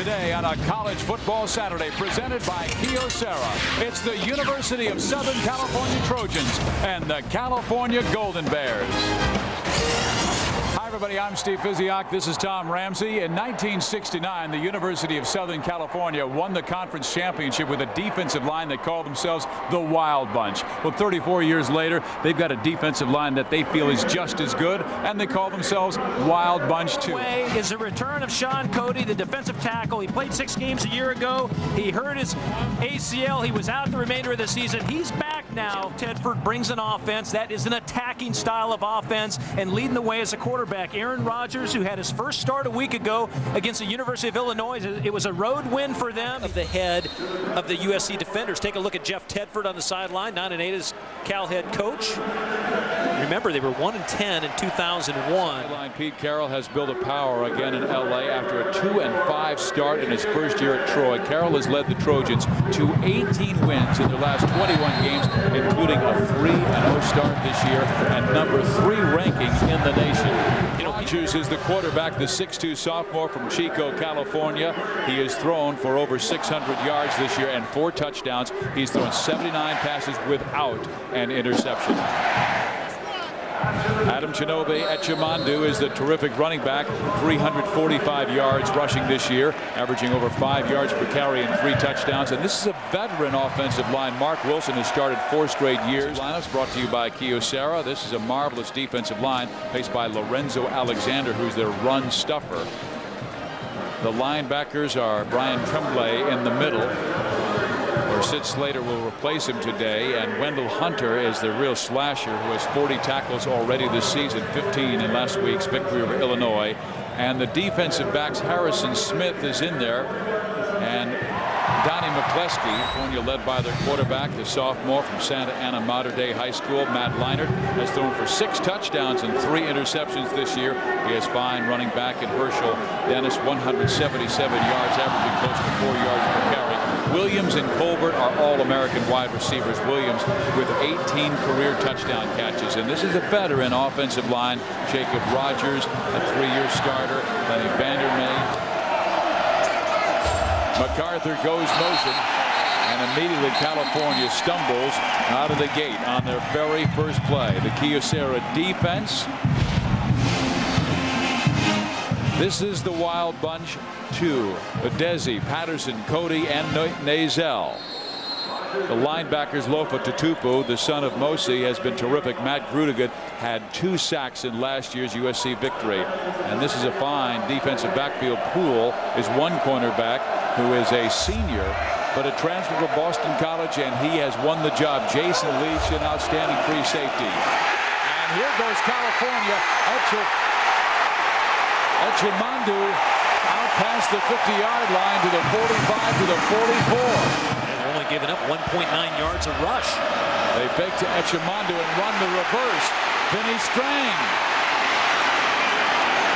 today on a college football Saturday presented by Kyocera. It's the University of Southern California Trojans and the California Golden Bears. Hi, everybody. I'm Steve Physiak. This is Tom Ramsey. In 1969, the University of Southern California won the conference championship with a defensive line that called themselves the Wild Bunch. Well, 34 years later, they've got a defensive line that they feel is just as good, and they call themselves Wild Bunch, too. Is the return of Sean Cody, the defensive tackle. He played 6 games a year ago. He hurt his ACL. He was out the remainder of the season. He's back now. Tedford brings an offense that is an attacking style of offense and leading the way as a quarterback. Aaron Rodgers, who had his first start a week ago against the University of Illinois. It was a road win for them. Of the head of the USC defenders. Take a look at Jeff Tedford on the sideline, 9-8 as Cal head coach. Remember, they were 1-10 in 2001. Pete Carroll has built a power again in LA after a 2-5 start in his first year at Troy. Carroll has led the Trojans to 18 wins in their last 21 games, including a 3-0 start this year and #3 ranking in the nation. Rodgers is the quarterback, the 6'2 sophomore from Chico, California. He has thrown for over 600 yards this year and 4 touchdowns. He's thrown 79 passes without an interception. Adam Chinobe Echimandu is the terrific running back, 345 yards rushing this year, averaging over 5 yards per carry and 3 touchdowns. And this is a veteran offensive line. Mark Wilson has started 4 straight years. Lineups brought to you by Kyocera. This is a marvelous defensive line faced by Lorenzo Alexander, who's their run stuffer. The linebackers are Brian Tremblay in the middle, where Sid Slater will replace him today, and Wendell Hunter is the real slasher, who has 40 tackles already this season, 15 in last week's victory over Illinois. And the defensive backs, Harrison Smith is in there, and Donnie McCleskey, California, led by their quarterback, the sophomore from Santa Ana Mater Dei High School, Matt Leinart, has thrown for 6 touchdowns and 3 interceptions this year. He has fine running back in Herschel Dennis, 177 yards, averaging close to 4 yards per carry. Williams and Colbert are all-American wide receivers. Williams with 18 career touchdown catches. And this is a veteran offensive line. Jacob Rogers, a 3-year starter. Lenny Vandermeer. MacArthur goes motion, and immediately California stumbles out of the gate on their very first play. The Kyocera defense. This is the Wild Bunch 2. Desi, Patterson, Cody, and Nazel. The linebackers, Lofa Tatupu, the son of Mosi, has been terrific. Matt Grudigan had 2 sacks in last year's USC victory. And this is a fine defensive backfield. Poole is one cornerback who is a senior, but a transfer from Boston College, and he has won the job. Jason Leach, an outstanding free safety. And here goes California. Echimandu out past the 50-yard line to the 45 to the 44. Only giving up 1.9 yards a rush. They fake to Echimandu and run the reverse. Vinny Strang.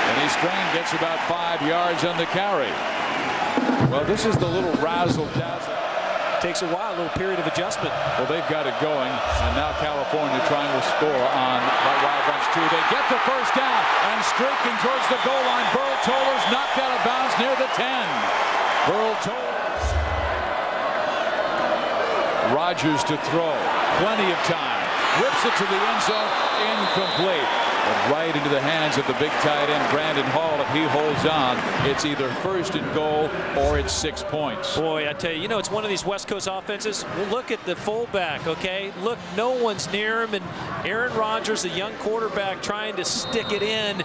Vinny Strang gets about 5 yards on the carry. Well, this is the little razzle-dazzle. Takes a while, a little period of adjustment. Well, they've got it going, and now California trying to score on that Wild Bunch 2. They get the first down, and streaking towards the goal line. Burl Toller's knocked out of bounds near the 10. Burl Toller. Rodgers to throw. Plenty of time. Whips it to the end zone. Incomplete. But right into the hands of the big tight end, Brandon Hall. If he holds on, it's either first and goal or it's 6 points. Boy, I tell you, it's one of these West Coast offenses. Well, look at the fullback, okay? Look, no one's near him. And Aaron Rodgers, the young quarterback, trying to stick it in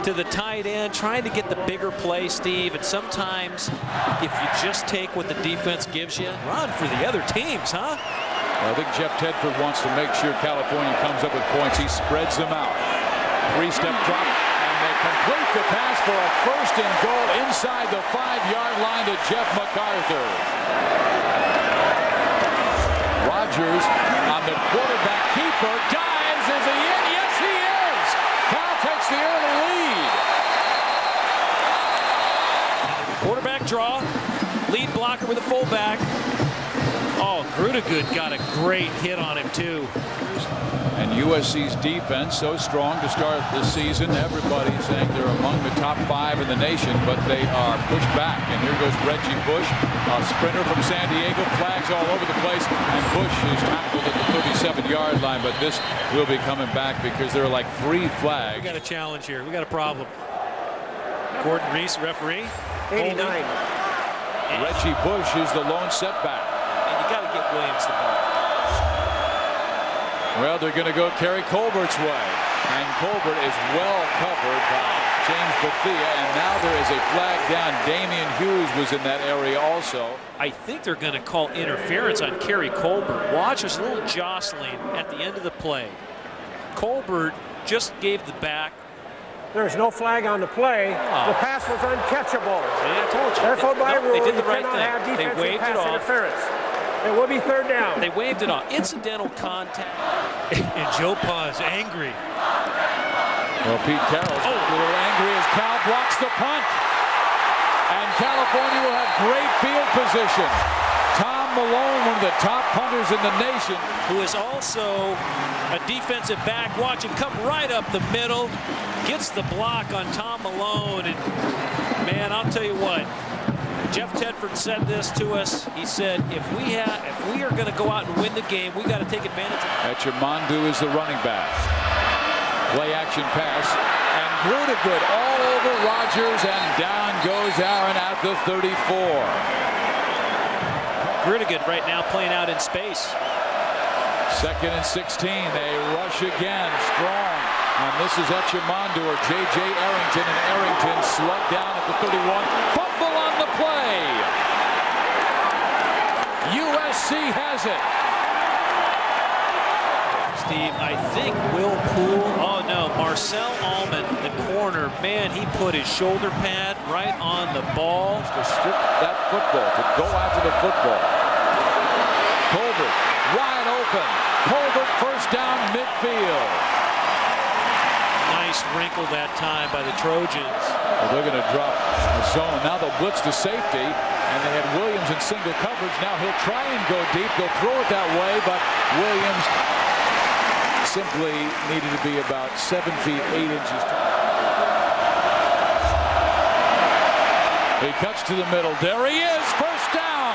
to the tight end, trying to get the bigger play, Steve. And sometimes, if you just take what the defense gives you, run for the other teams, huh? I think Jeff Tedford wants to make sure California comes up with points. He spreads them out. 3-step drop, and they complete the pass for a first and goal inside the 5-yard line to Jeff MacArthur. Rodgers on the quarterback keeper. Dives. Is he in? Yes, he is. Cal takes the early lead. Quarterback draw. Lead blocker with a fullback. Oh, Grudigan got a great hit on him, too. And USC's defense so strong to start this season. Everybody's saying they're among the top 5 in the nation, but they are pushed back. And here goes Reggie Bush, a sprinter from San Diego, flags all over the place, and Bush is tackled at the 37-yard line. But this will be coming back because there are like 3 flags. We got a challenge here. We got a problem. Gordon Reese, referee. 89. Reggie Bush is the lone setback. And you got to get Williams the ball. Well, they're going to go Kerry Colbert's way. And Colbert is well covered by James Bethea. And now there is a flag down. Damian Hughes was in that area also. I think they're going to call interference on Kerry Colbert. Watch, there's a little jostling at the end of the play. Colbert just gave the back. There's no flag on the play. The pass was uncatchable. Yeah, I told you. Therefore, by rule, they did the you right cannot have thing. They defensive waved it pass off. interference. It will be 3rd down. They waved it off. Incidental contact. And Joe Pa's angry. Well, Pete Carroll's a little angry as Cal blocks the punt. And California will have great field position. Tom Malone, one of the top punters in the nation. Who is also a defensive back. Watch him come right up the middle. Gets the block on Tom Malone. And, man, I'll tell you what. Jeff Tedford said this to us. He said, if we are going to go out and win the game, we got to take advantage of it. Echimandu is the running back. Play action pass. And Grudegood all over Rogers, and down goes Aaron at the 34. Grudegood right now playing out in space. 2nd and 16. They rush again. Strong. And this is Echimandu or J.J. Arrington. And Arrington slugged down at the 31. Fumble on the play. USC has it. Steve, I think Will Poole. Oh, no. Marcel Allman, the corner. Man, he put his shoulder pad right on the ball. To strip that football, to go after the football. Colbert wide open. Colbert first down midfield. Nice wrinkle that time by the Trojans. Well, they're going to drop a zone. Now they'll blitz to safety. And they had Williams in single coverage. Now he'll try and go deep. They'll throw it that way. But Williams simply needed to be about 7 feet 8 inches. He cuts to the middle. There he is. First down.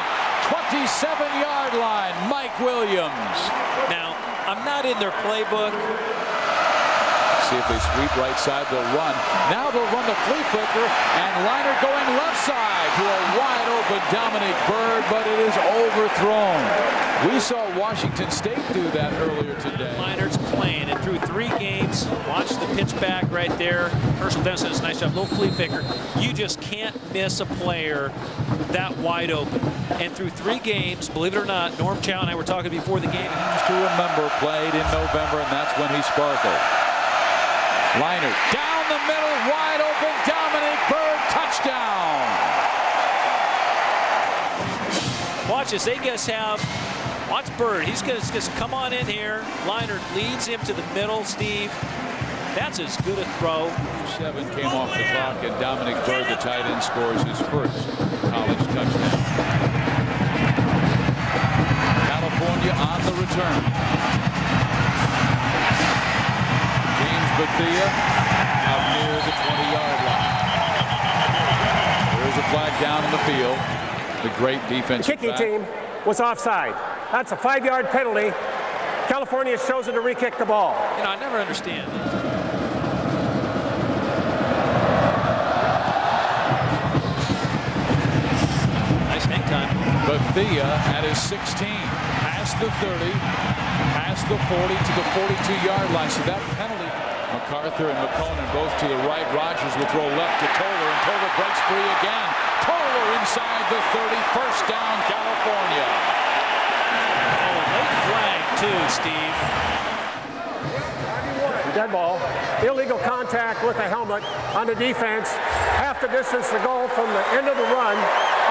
27-yard line. Mike Williams. Now, I'm not in their playbook. See if they sweep right side, they'll run. Now they'll run the flea flicker, and Liner going left side to a wide open Dominic Byrd, but it is overthrown. We saw Washington State do that earlier today. Liner's playing, and through 3 games, watch the pitch back right there. Herschel Dennis does a nice job, little flea flicker. You just can't miss a player that wide open. And through 3 games, believe it or not, Norm Chow and I were talking before the game. He used to remember, played in November, and that's when he sparkled. Liner down the middle, wide open, Dominic Byrd, touchdown. Watch this, they just have, watch Byrd, he's going to just come on in here. Liner leads him to the middle, Steve. That's as good a throw. 7 came off the clock, and Dominic Byrd, the tight end, scores his first college touchdown. California on the return. Bethea out near the 20-yard line. There's a flag down in the field. The great defense. The kicking team was offside. That's a 5-yard penalty. California has chosen to re-kick the ball. You know, I never understand this. Nice hang time. Bethea at his 16, past the 30, past the 40 to the 42-yard line. So that penalty. MacArthur and McConan both to the right. Rogers will throw left to Toller, and Toller breaks free again. Toller inside the 30. First down, California. Oh, late flag too, Steve. Dead ball. Illegal contact with the helmet on the defense. Half the distance to go from the end of the run.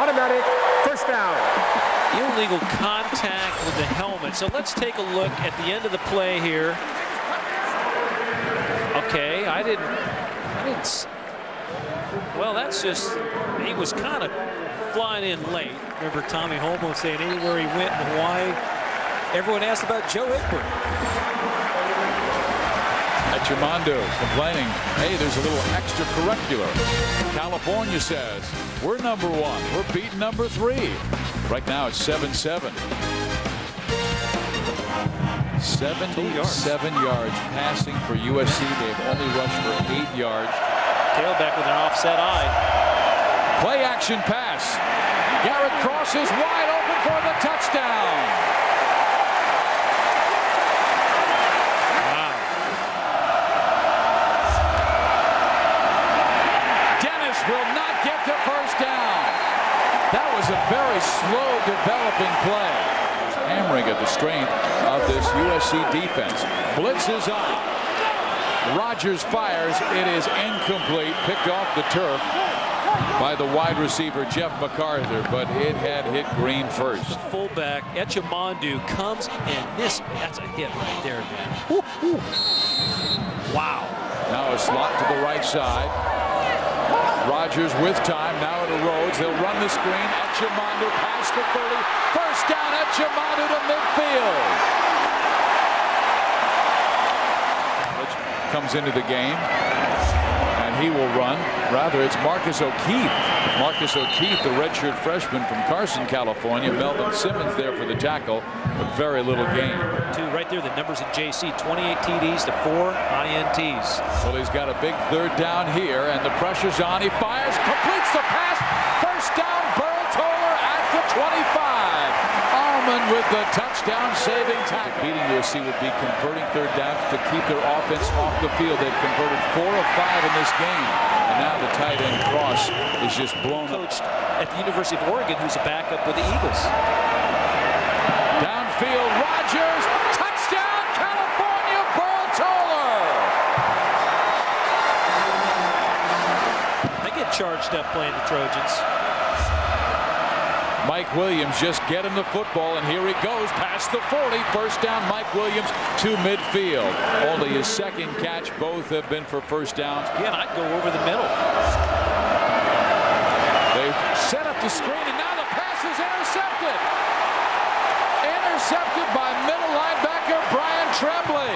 Automatic first down. Illegal contact with the helmet. So let's take a look at the end of the play here. Okay, I didn't. Well, that's just, he was kind of flying in late. Remember Tommy Holmoe saying anywhere he went in Hawaii, everyone asked about Joe Egbert. Etchemondo complaining, hey, there's a little extracurricular. California says, we're number 1. We're beating number 3. Right now it's 7-7. 77 yards passing for USC. They've only rushed for 8 yards. Tailback with an offset eye. Play action pass. Garrett crosses wide open for the touchdown. Wow. Dennis will not get to first down. That was a very slow developing play. Hammering at the strength of this USC defense. Blitz is on. Rogers fires. It is incomplete. Picked off the turf by the wide receiver Jeff MacArthur, but it had hit Green first. Fullback Etchemondo comes and that's a hit right there, man. Woo, woo. Wow. Now a slot to the right side. Rogers with time. Now it erodes. They'll run the screen. Etchemondo past the 30. First down. Etchemondo to midfield. Which comes into the game. And he will run. Rather, it's Marcus O'Keefe. Marcus O'Keefe, the redshirt freshman from Carson, California. Melvin Simmons there for the tackle, but very little gain. Right there, the numbers in JC, 28 TDs to 4 INTs. Well, he's got a big third down here, and the pressure's on. He fires, completes the pass. First down, Burl-Toller at the 25. Allman with the touchdown saving tackle. Beating USC would be converting third downs to keep their offense off the field. They've converted 4 of 5 in this game. And now the tight end cross is just blown up. Coached at the University of Oregon, who's a backup with the Eagles. Downfield, Rogers, touchdown, California, Burl-Toller. They get charged up playing the Trojans. Mike Williams just getting the football, and here he goes past the 40. First down, Mike Williams to midfield. Only his second catch. Both have been for first downs. Again, I'd go over the middle. They set up the screen, and now the pass is intercepted. Intercepted by middle linebacker Brian Tremblay.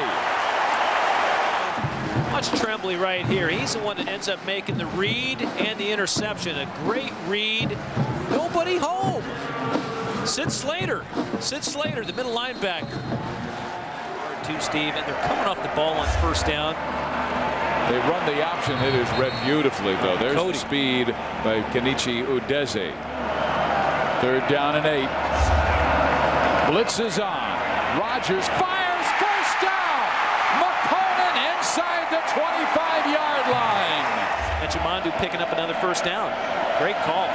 Watch Tremblay right here. He's the one that ends up making the read and the interception. A great read. Nobody home. Sid Slater, the middle linebacker. To Steve, and they're coming off the ball on first down. They run the option. It is read beautifully, though. There's Cody. The speed by Kenichi Udeze. Third down and 8. Blitz is on. Rogers fires. First down. McConan inside the 25-yard line. Etchemondo picking up another first down. Great call.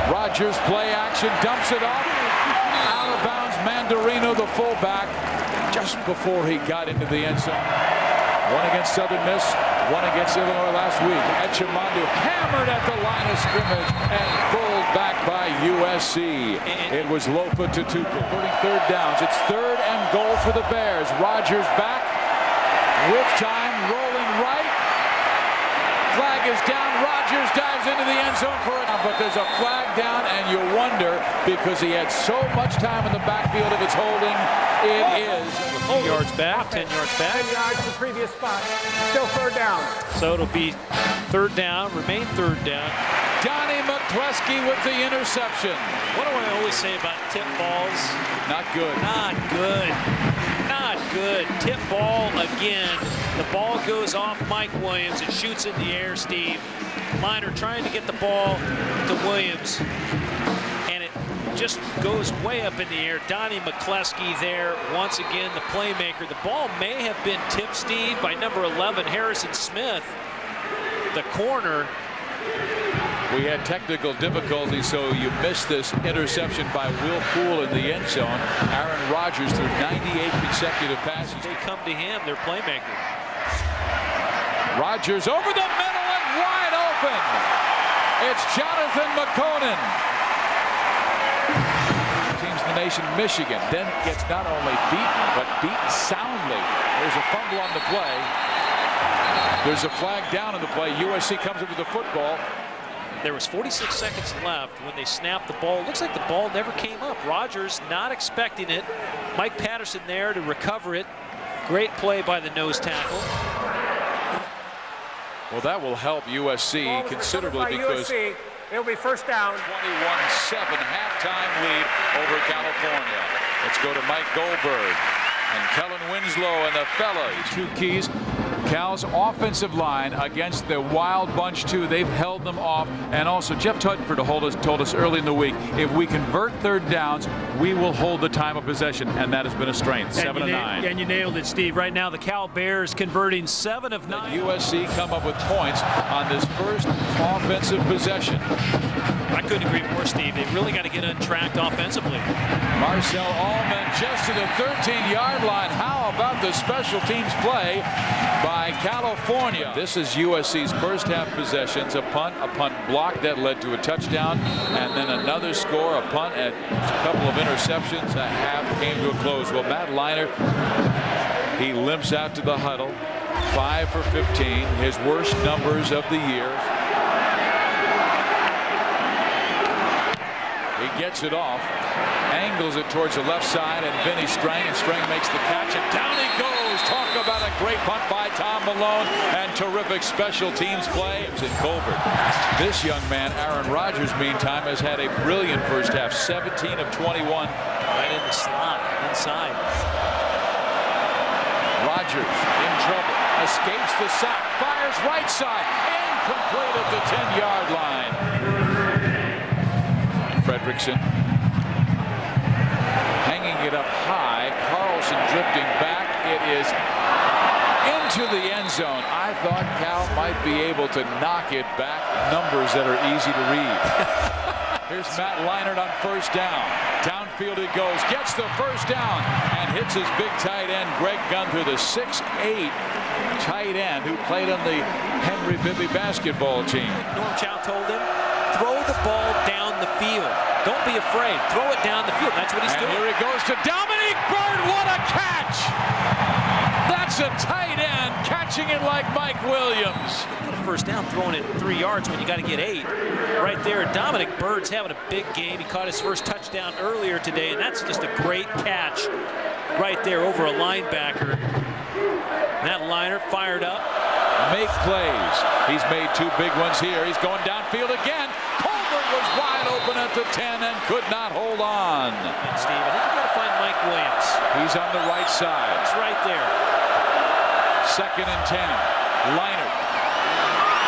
Rogers play action, dumps it off. Out of bounds, Mandarino, the fullback, just before he got into the end zone. One against Southern Miss, one against Illinois last week. Etchemondo hammered at the line of scrimmage and pulled back by USC. It was Lofa to Tuca, converting third downs. It's third and goal for the Bears. Rogers back with time, rolling right. Flag is down. Rogers dives into the end zone for it, but there's a flag down, and you wonder because he had so much time in the backfield. If it's holding, it is. 10 yards back, 10 yards back. 10 yards from previous spot. Still third down. So it'll be third down, remain third down. Donnie McCluskey with the interception. What do I always say about tip balls? Not good. Not good. Not good. Tip ball again. The ball goes off Mike Williams. It shoots in the air, Steve. Miner trying to get the ball to Williams. And it just goes way up in the air. Donnie McCluskey there. Once again, the playmaker. The ball may have been tipped, Steve, by number 11, Harrison Smith. The corner. We had technical difficulties, so you missed this interception by Will Poole in the end zone. Aaron Rodgers threw 98 consecutive passes. They come to him, their playmaker. Rodgers over the middle and wide open. It's Jonathan McConan. Teams in the nation, Michigan, then gets not only beaten, but beaten soundly. There's a fumble on the play. There's a flag down on the play. USC comes up with the football. There was 46 seconds left when they snapped the ball. Looks like the ball never came up. Rodgers not expecting it. Mike Patterson there to recover it. Great play by the nose tackle. Well, that will help USC considerably because USC, it'll be first down. 21-7 halftime lead over California. Let's go to Mike Goldberg and Kellen Winslow and the fellas. Two keys. Cal's offensive line against the wild bunch too. They've held them off, and also Jeff Todford told us early in the week, if we convert third downs, we will hold the time of possession, and that has been a strength. 7-9. And you nailed it, Steve. Right now, the Cal Bears converting 7 of 9. USC come up with points on this first offensive possession. I couldn't agree more, Steve. They really got to get untracked offensively. Marcel Allman just to the 13-yard line. How about the special teams play by California? This is USC's first half possessions. A punt block that led to a touchdown, and then another score, a punt, and a couple of interceptions. A half came to a close. Well, Matt Leinart, he limps out to the huddle. 5 for 15, his worst numbers of the year. He gets it off, angles it towards the left side, and Vinny Strang, and Strang makes the catch, and down he goes. Talk about a great punt by Tom Malone, and terrific special teams play. It's in Colbert. This young man, Aaron Rodgers, meantime, has had a brilliant first half. 17 of 21. Right in the slot, inside. Rodgers in trouble, escapes the sack, fires right side, incomplete at the 10-yard line. Fredrickson hanging it up high. Carlson drifting back. It is into the end zone. I thought Cal might be able to knock it back. Numbers that are easy to read. Here's Matt Leinart on first down. Downfield it goes. Gets the first down and hits his big tight end Greg Gunther, the 6'8" tight end who played on the Henry Bibby basketball team. Norm Chow told him, throw the ball down the field. Don't be afraid. Throw it down the field. That's what he's doing. Here he goes to Dominique Byrd. What a catch! That's a tight end catching it like Mike Williams. First down, throwing it 3 yards when you got to get 8. Right there, Dominic Byrd's having a big game. He caught his first touchdown earlier today, and that's just a great catch right there over a linebacker. Matt Leinart fired up. Make plays. He's made 2 big ones here. He's going downfield again. Colbert was wide open at the 10 and could not hold on. And Steve, I think you got to find Mike Williams. He's on the right side. He's right there. 2nd and 10. Leinart.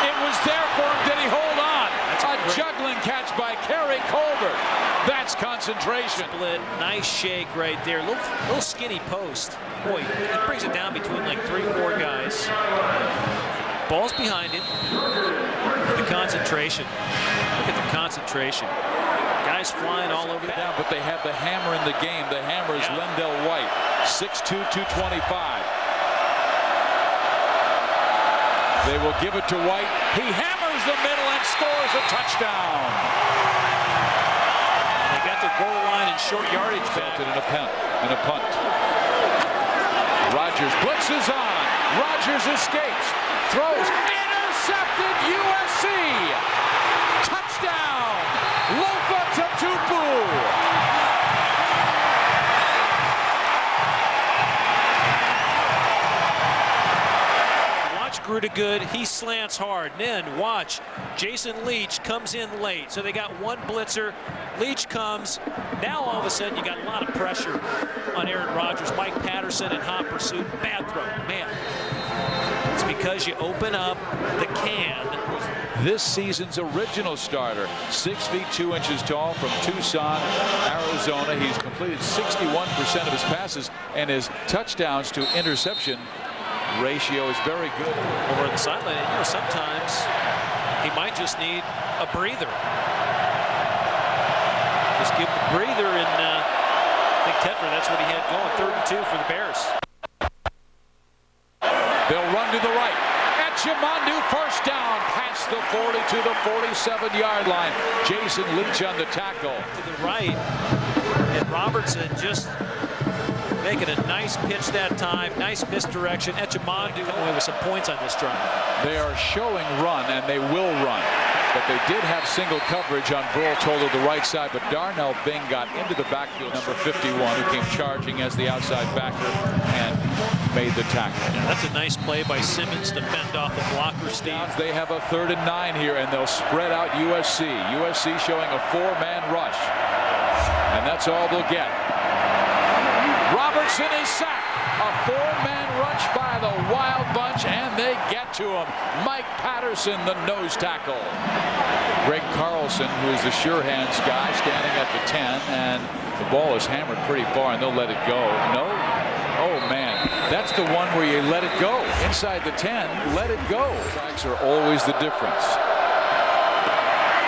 It was there for him. Did he hold on? A juggling catch by Kerry Colbert. That's concentration. Split. Nice shake right there. Little skinny post. Boy, he brings it down between like 3-4 guys. Ball's behind him. The concentration. Look at the concentration. Guys flying all over down, but they have the hammer in the game. The hammer is Lendell White. 6'2", 225. They will give it to White. He hammers the middle and scores a touchdown. They got their goal line and short yardage back. In a punt. Rodgers blitzes on. Rodgers escapes. Throws. Intercepted. USC. Touchdown. Lofa Tatupu. Grew to good. He slants hard. Then watch. Jason Leach comes in late. So they got one blitzer. Leach comes. Now all of a sudden you got a lot of pressure on Aaron Rodgers. Mike Patterson in hot pursuit. Bad throw. Man. It's because you open up the can. This season's original starter, 6 feet 2 inches tall, from Tucson, Arizona. He's completed 61% of his passes, and his touchdowns to interception ratio is very good. Over on the sideline, you know, sometimes he might just need a breather. Just give him a breather, and I think Tedford, that's what he had going. 3rd and 2 for the Bears. They'll run to the right. Etchemondu first down past the 40 to the 47-yard line. Jason Leach on the tackle. To the right, and Robertson just making a nice pitch that time. Nice misdirection. Etchemondu coming away with some points on this drive. They are showing run, and they will run. But they did have single coverage on Burl Toller the right side, but Darnell Bing got into the backfield, number 51, who came charging as the outside backer and made the tackle. Yeah, that's a nice play by Simmons to fend off a blocker, Steve. They have a 3rd and 9 here, and they'll spread out USC. USC showing a 4-man rush, and that's all they'll get. Robertson is sacked. A 4-man rush by the Wild Bunch, and they get to him. Mike Patterson, the nose tackle. Greg Carlson, who is the sure hands guy, standing at the 10, and the ball is hammered pretty far, and they'll let it go. No? Oh, man. That's the one where you let it go. Inside the 10, let it go. Strikes are always the difference.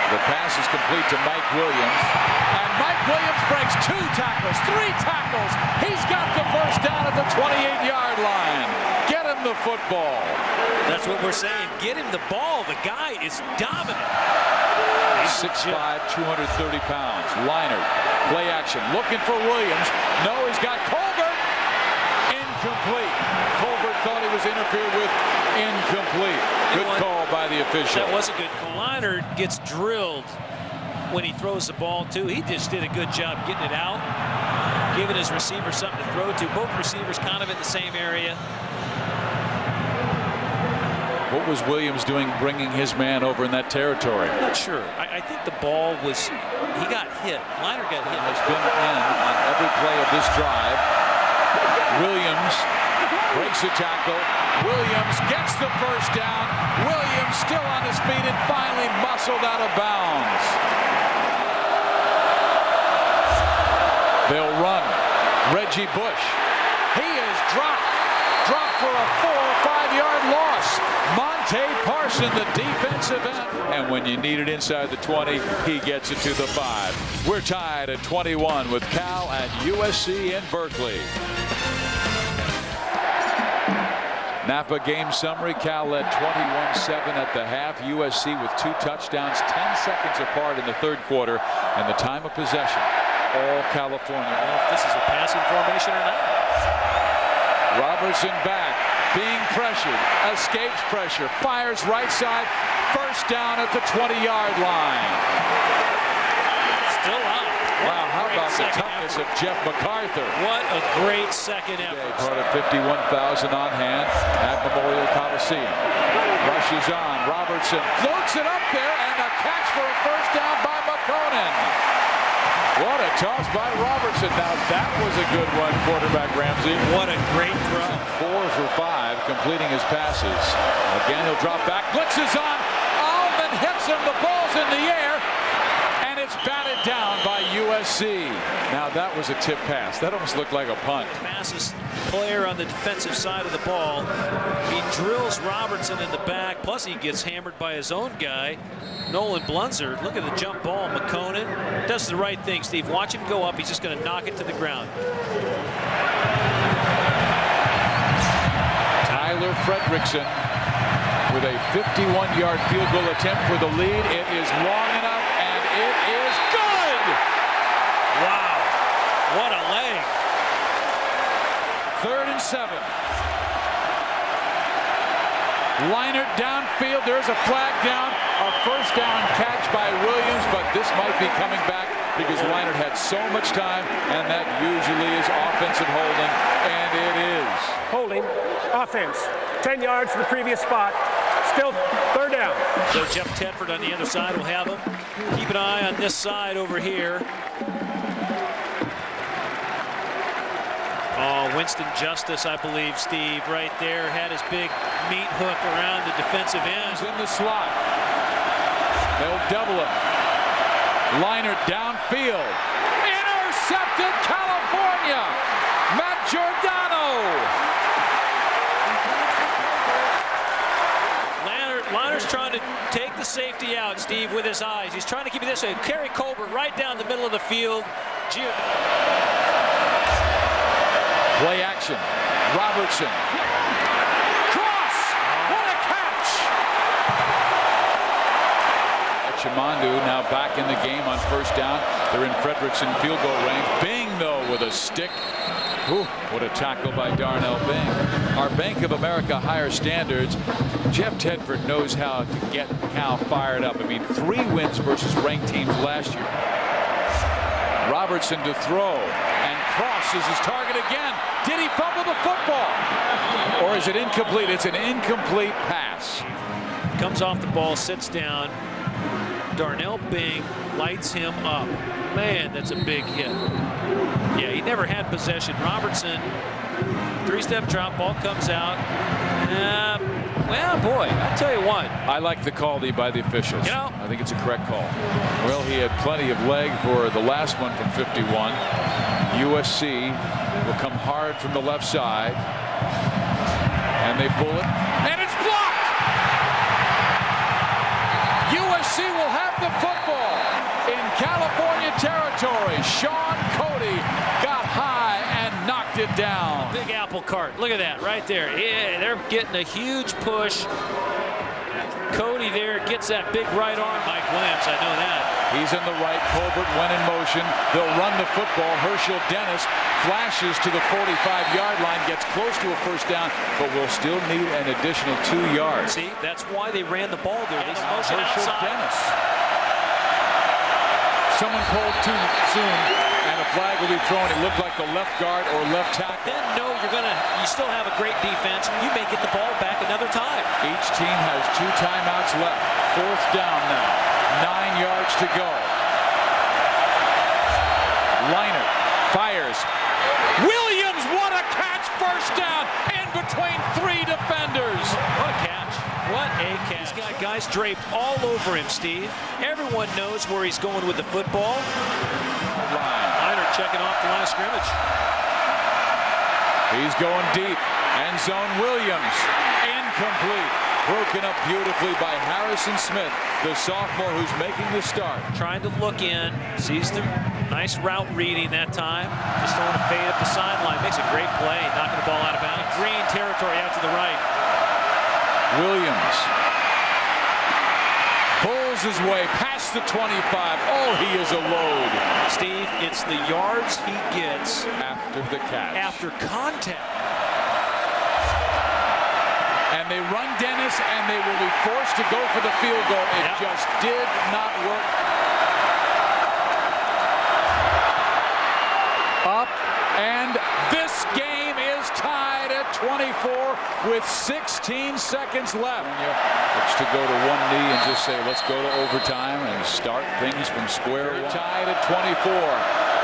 The pass is complete to Mike Williams. And Mike Williams breaks 2 tackles, 3 tackles. He's got the first down at the 28-yard line. Get him the football. That's what we're saying. Get him the ball. The guy is dominant. 6'5", 230 pounds. Leinart, play action, looking for Williams. No, he's got Colbert. Incomplete. Colbert thought he was interfered with. Incomplete. Good call by the official. That wasn't good. Leinart gets drilled when he throws the ball too. He just did a good job getting it out, giving his receiver something to throw to. Both receivers kind of in the same area. What was Williams doing bringing his man over in that territory? I'm not sure. I think the ball was, he got hit. Leinart got hit. Has been in on every play of this drive. Williams breaks a tackle. Williams gets the first down. Williams still on his feet and finally muscled out of bounds. They'll run. Reggie Bush. He is dropped. Dropped for a 4 or 5-yard loss. Monte Parson, the defensive end. And when you need it inside the 20, he gets it to the 5. We're tied at 21 with Cal and USC in Berkeley. Napa game summary. Cal led 21-7 at the half. USC with 2 touchdowns, 10 seconds apart in the 3rd quarter, and the time of possession, all California. I don't know if this is a passing formation or not. Robertson back, being pressured, escapes pressure, fires right side, first down at the 20-yard line. Still out. Wow, how about the toughness of Jeff MacArthur? What a great second effort. Part of 51,000 on hand at Memorial Coliseum. Rushes on. Robertson floats it up there, and a catch for a first down by McConan. What a toss by Robertson. Now that was a good one, quarterback Ramsey. What a great throw. 4 for 5, completing his passes. Again, he'll drop back. Blitz is on. Allman hits him. The ball's in the air. And it's batted down by USC. Now that was a tip pass. That almost looked like a punt. Fastest player on the defensive side of the ball. He drills Robertson in the back. Plus he gets hammered by his own guy, Nolan Blunzer. Look at the jump ball. McConan does the right thing, Steve. Watch him go up. He's just going to knock it to the ground. Tyler Fredrickson with a 51-yard field goal attempt for the lead. It is long enough, and it is good. Wow. What a leg. 3rd and 7. Leinart downfield. There's a flag down. A first down catch by Williams, but this might be coming back because Leinart had so much time, and that usually is offensive holding, and it is. Holding, offense, 10 yards to the previous spot. Still 3rd down. So Jeff Tedford on the other side will have him. Keep an eye on this side over here. Oh, Winston Justice, I believe, Steve, right there, had his big meat hook around the defensive end. He's in the slot. They'll double him. Leinart downfield. Intercepted, California. Matt Giordano. Leinart's trying to take the safety out, Steve, with his eyes. He's trying to keep it this way. Carry Colbert right down the middle of the field. Play action. Robertson. Cross! What a catch! Chimandu now back in the game on first down. They're in Fredrickson field goal range. Bing, though, with a stick. Ooh, what a tackle by Darnell Bing. Our Bank of America higher standards. Jeff Tedford knows how to get Cal fired up. I mean, 3 wins versus ranked teams last year. Robertson to throw, and crosses his target again. Did he fumble the football? Or is it incomplete? It's an incomplete pass. Comes off the ball, sits down. Darnell Bing lights him up. Man, that's a big hit. Yeah, he never had possession. Robertson, 3-step drop, ball comes out. Well, boy, I tell you what. I like the call by the officials. You know, I think it's a correct call. Well, he had plenty of leg for the last one from 51. USC will come hard from the left side. And they pull it. And it's blocked! USC will have the football in California territory. Sean Cody got high and knocked it down. Big apple cart. Look at that right there. Yeah, they're getting a huge push. Cody there gets that big right arm. Mike Williams, I know that. He's in the right. Colbert went in motion. They'll run the football. Herschel Dennis flashes to the 45-yard line, gets close to a first down, but will still need an additional 2 yards. See, that's why they ran the ball there. They motion Herschel outside. Dennis. Someone pulled too soon, and a flag will be thrown. It looked like the left guard or left tackle. Then no, you still have a great defense. You may get the ball back another time. Each team has 2 timeouts left. 4th down now. 9 yards to go. Liner fires. Williams, what a catch! First down in between 3 defenders. What a catch. What a catch. He's got guys draped all over him, Steve. Everyone knows where he's going with the football. Liner checking off the line of scrimmage. He's going deep. End zone. Williams. Incomplete. Broken up beautifully by Harrison Smith, the sophomore who's making the start. Trying to look in. Sees the nice route reading that time. Just throwing a fade up the sideline. Makes a great play. Knocking the ball out of bounds. Green territory out to the right. Williams pulls his way past the 25. Oh, he is a load. Steve, it's the yards he gets after the catch. After contact. And they run Dennis, and they will be forced to go for the field goal. It just did not work. Up, and this game is tied at 24 with 16 seconds left. It's to go to one knee and just say, let's go to overtime and start things from square one. Tied at 24.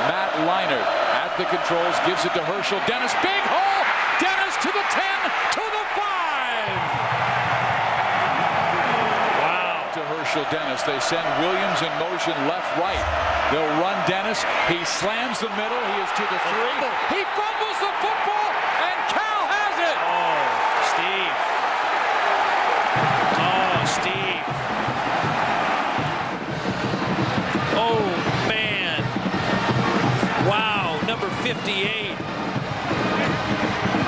Matt Leinart at the controls, gives it to Herschel Dennis. Big hole! Dennis to the 10, to the 5. Wow. To Herschel Dennis. They send Williams in motion left, right. They'll run Dennis. He slams the middle. He is to the 3. He fumbles the football, and Cal has it. Oh, Steve. Oh, Steve. Oh, man. Wow, number 58.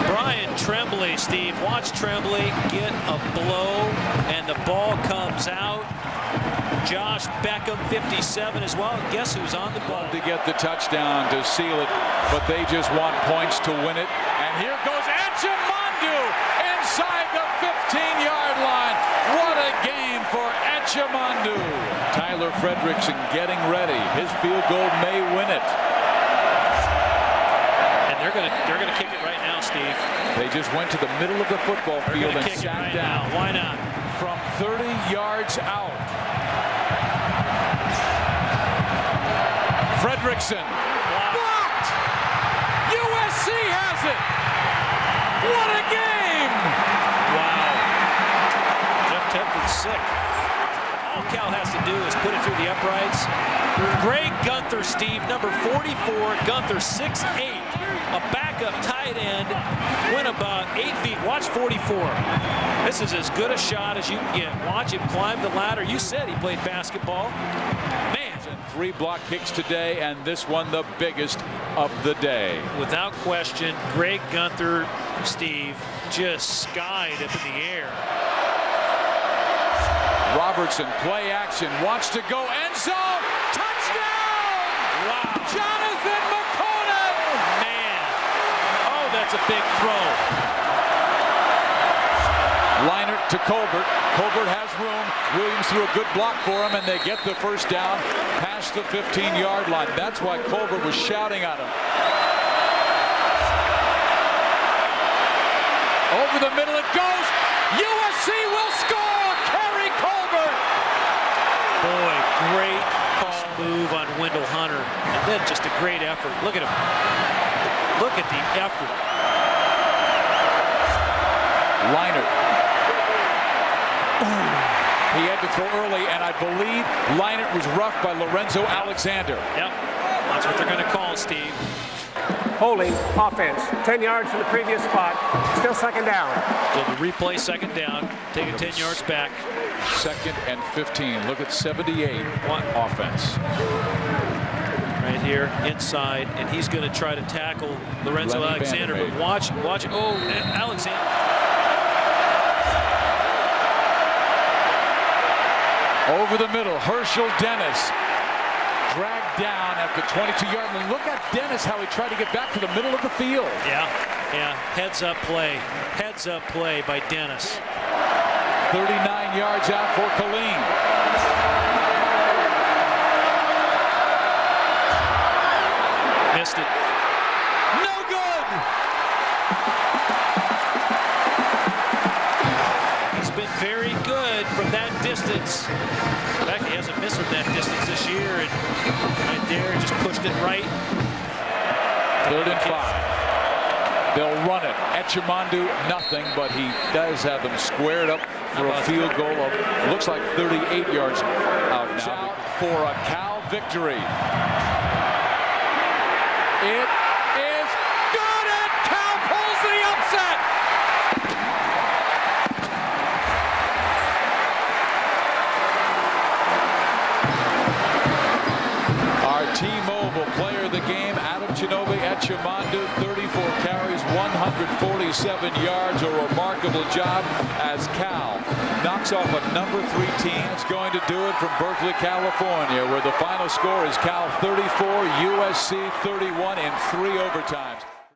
Brian Tremblay, Steve. Watch Tremblay get a blow, and the ball comes out. Josh Beckham, 57 as well. Guess who's on the ball? To get the touchdown to seal it, but they just want points to win it. And here goes Echemandu inside the 15-yard line. What a game for Echemandu. Tyler Fredrickson getting ready. His field goal may win it. And they're gonna kick it right now, Steve. They just went to the middle of the football field and sat down. Why not? From 30 yards out. Fredrickson. Blocked! USC has it! What a game! Wow. Jeff Tedford's sick. All Cal has to do is put it through the uprights. Greg Gunther, Steve, number 44. Gunther, 6'8". A backup tight end. Went about 8 feet. Watch 44. This is as good a shot as you can get. Watch him climb the ladder. You said he played basketball. Man. 3 block kicks today, and this one the biggest of the day. Without question, Greg Gunther, Steve, just skied up in the air. Robertson, play action, wants to go, end zone, touchdown! Wow. Jonathan McConan! Man. Oh, that's a big throw. Leinart to Colbert. Colbert has room. Williams threw a good block for him, and they get the first down past the 15-yard line. That's why Colbert was shouting at him. Over the middle it goes. USC will score. Kerry Colbert. Boy, great move on Wendell Hunter, and then just a great effort. Look at him. Look at the effort. Leinart. He had to throw early, and I believe Leinart was roughed by Lorenzo Alexander. Yep, that's what they're going to call, Steve. Holding offense, 10 yards from the previous spot, still second down. So the replay, second down, taking 10 yards back. Second and 15. Look at 78 offense. Right here, inside, and he's going to try to tackle Lorenzo Alexander. But watch. Oh, Alexander. Over the middle, Herschel Dennis dragged down at the 22-yard line. Look at Dennis, how he tried to get back to the middle of the field. Yeah. Heads up play by Dennis. 39 yards out for Colleen. Missed it. No good. He's been very good from that distance. In fact, he hasn't missed from that distance this year, and right there just pushed it right. 3rd and 5. They'll run it. Echimandu, nothing, but he does have them squared up for a field goal of, looks like 38 yards out now for a Cal victory. It is good, and Cal pulls the upset. Our T-Mobile player of the game, Adam Ginobili Echimandu, 34 carries, 147 yards, a remarkable job as Cal knocks off a number 3 team. It's going to do it from Berkeley, California, where the final score is Cal 34, USC 31 in 3 overtimes.